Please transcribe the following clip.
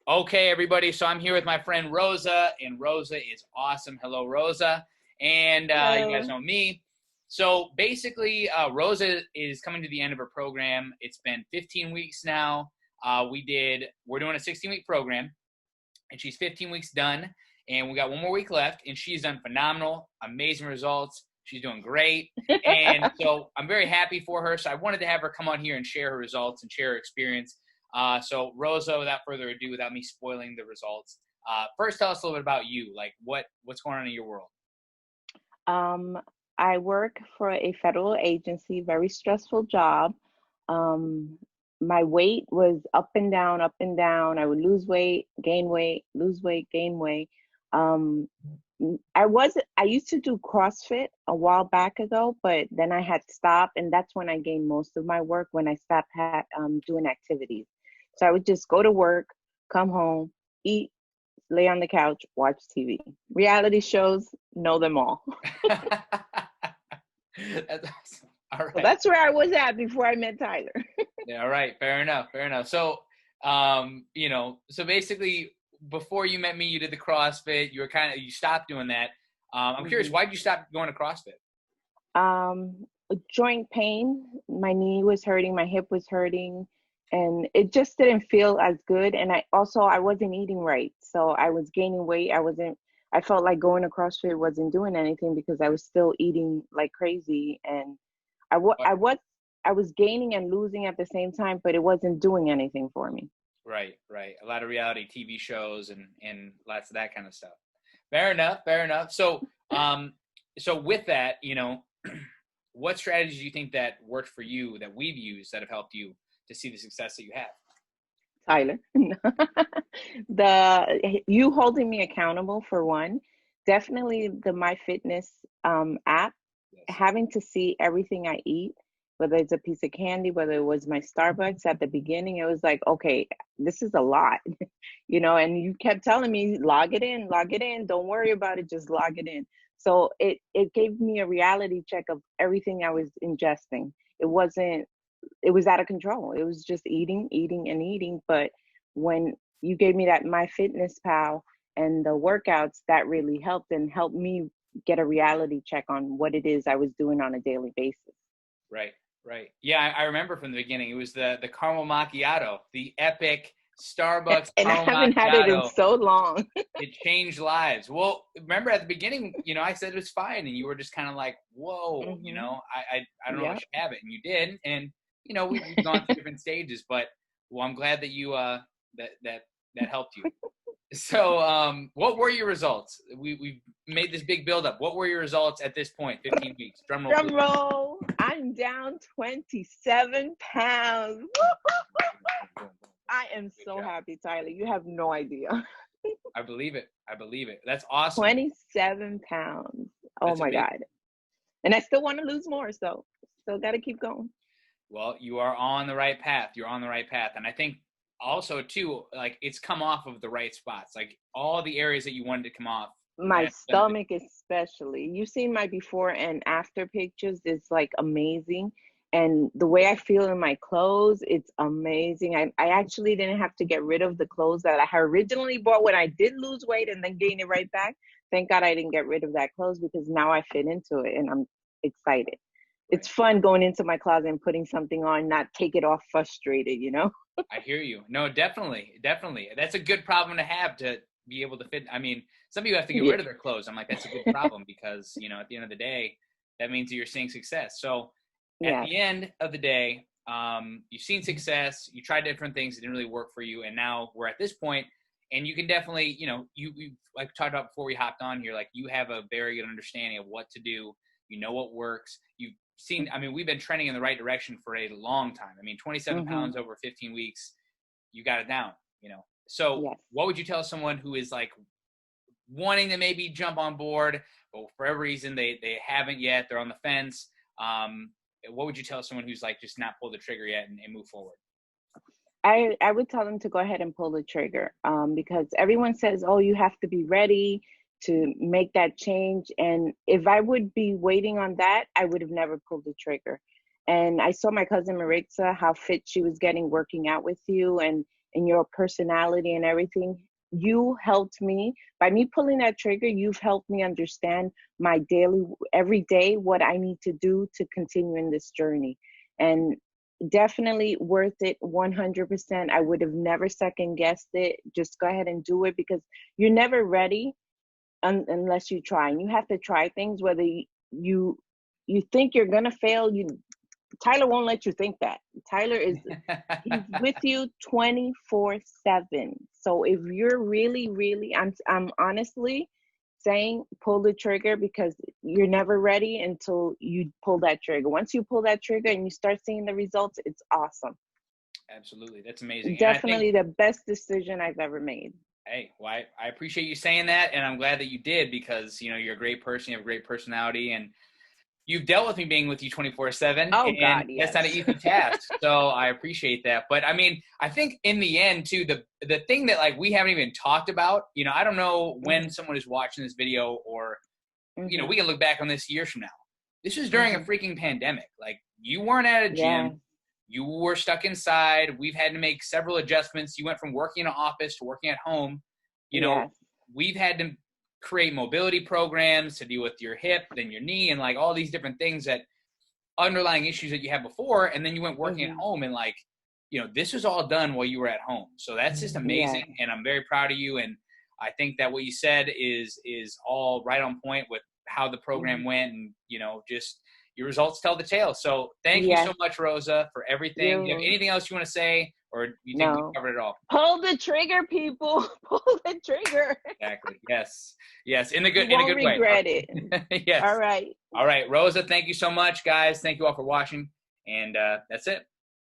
Okay, everybody. So I'm here with my friend Rosa, and Rosa is awesome. Hello, Rosa. And you guys Hello. know me. So basically, Rosa is coming to the end of her program. It's been 15 weeks now. We're doing a 16-week program, and she's 15 weeks done. And we got one more week left, and she's done phenomenal, amazing results. She's doing great. And so I'm very happy for her. So I wanted to have her come on here and share her results and share her experience. So Rosa, without further ado, without me spoiling the results, first tell us a little bit about you. Like what's going on in your world? Um, I work for a federal agency, very stressful job. Um, my weight was up and down, up and down. I would lose weight, gain weight, lose weight, gain weight. Um, I used to do CrossFit a while back ago, but then I had stopped, and that's when I gained most of my work when I stopped doing activities. So I would just go to work, come home, eat, lay on the couch, watch TV. Reality shows, know them all. That's awesome. All So right. that's where I was at before I met Tyler. Yeah, all right. Fair enough. Fair enough. So, so basically, before you met me, you did the CrossFit. You stopped doing that. I'm curious, hmm why did you stop going to CrossFit? Joint pain. My knee was hurting, my hip was hurting, and it just didn't feel as good. And I wasn't eating right, so I was gaining weight. I felt like going to CrossFit wasn't doing anything because I was still eating like crazy, and I wa- What? I was I was gaining and losing at the same time, but it wasn't doing anything for me. Right, right. A lot of reality TV shows and lots of that kind of stuff. Fair enough. Fair enough. So with that, what strategies do you think that worked for you that we've used that have helped you to see the success that you have? Tyler. The you holding me accountable for one, definitely the My Fitness app, Yes. having to see everything I eat, whether it's a piece of candy, whether it was my Starbucks at the beginning, it was like, okay, this is a lot, and you kept telling me, log it in, don't worry about it, just log it in. So it gave me a reality check of everything I was ingesting. It wasn't it was out of control. It was just eating, eating, and eating. But when you gave me that My Fitness Pal and the workouts, that really helped me get a reality check on what it is I was doing on a daily basis. Right, right. Yeah, I remember from the beginning. It was the caramel macchiato, the epic Starbucks And I caramel haven't had it in macchiato. so long. It changed lives. Well, remember at the beginning, I said it was fine, and you were just kind of like, "Whoa," hmm I don't know if I Yep. should have it, and you did, and we've gone through different stages, but well, I'm glad that you that helped you. So, what were your results? We made this big build up. What were your results at this point? 15 weeks. Drum roll, Drum please. roll. I'm down 27 pounds. I am Good so job. happy, Tyler. You have no idea. I believe it. I believe it. That's awesome. 27 pounds. Oh That's my amazing. God. And I still want to lose more, so still got to keep going. Well, you are on the right path. You're on the right path. And I think also too, like it's come off of the right spots. Like all the areas that you wanted to come off My have done it. stomach, especially. You've seen my before and after pictures. It's like amazing. And the way I feel in my clothes, it's amazing. I actually didn't have to get rid of the clothes that I had originally bought when I did lose weight and then gain it right back. Thank God I didn't get rid of that clothes because now I fit into it and I'm excited. It's Right. fun going into my closet and putting something on, not take it off frustrated. I hear you. No, definitely. Definitely. That's a good problem to have to be able to fit. I mean, some people have to get Yeah. rid of their clothes. I'm like, that's a good problem because, at the end of the day, that means that you're seeing success. So at Yes. the end of the day, you've seen success, you tried different things, it didn't really work for you. And now we're at this point, and you can definitely, you like talked about before we hopped on here, like you have a very good understanding of what to do. You know what works. You've seen, I mean, we've been trending in the right direction for a long time. I mean, 27 hmm pounds over 15 weeks, you got it down. So Yes. what would you tell someone who is like wanting to maybe jump on board, but for every reason they haven't yet, they're on the fence? What would you tell someone who's like just not pulled the trigger yet and move forward? I would tell them to go ahead and pull the trigger because everyone says, oh, you have to be ready to make that change. And if I would be waiting on that, I would have never pulled the trigger. And I saw my cousin Maritza, how fit she was getting working out with you. And and your personality and everything, you helped me by me pulling that trigger. You've helped me understand my daily, every day, what I need to do to continue in this journey. And definitely worth it, 100%. I would have never second guessed it. Just go ahead and do it, because you're never ready unless you try. And you have to try things, whether you think you're gonna fail. Tyler won't let you think that. Tyler is, he's with you 24/7. So if you're really, I'm honestly saying, pull the trigger, because you're never ready until you pull that trigger. Once you pull that trigger and you start seeing the results, it's awesome. Absolutely. That's amazing. Definitely the best decision I've ever made. Hey, well, I appreciate you saying that, and I'm glad that you did, because, you know, you're a great person, you have a great personality, and you've dealt with me being with you 24/7, Oh, and God, yes. that's not an easy task. So I appreciate that. But I mean, I think in the end too, the thing that like we haven't even talked about, you know, I don't know when someone is watching this video, or, you know, we can look back on this years from now. This was during a freaking pandemic. Like, you weren't at a gym. You were stuck inside. We've had to make several adjustments. You went from working in an office to working at home. You know, we've had to create mobility programs to deal with your hip and your knee and like all these different things, that underlying issues that you had before. And then you went working at home, and like, you know, this was all done while you were at home. So that's just amazing. And I'm very proud of you. And I think that what you said is all right on point with how the program went, and, you know, just your results tell the tale. So thank you so much, Rosa, for everything. Do you have anything else you want to say, or you think we covered it all? Pull the trigger, people. Pull the trigger. Exactly. Yes. Yes. In a good way. Regret it. Yes. All right. All right. Rosa, thank you so much, guys. Thank you all for watching. And that's it.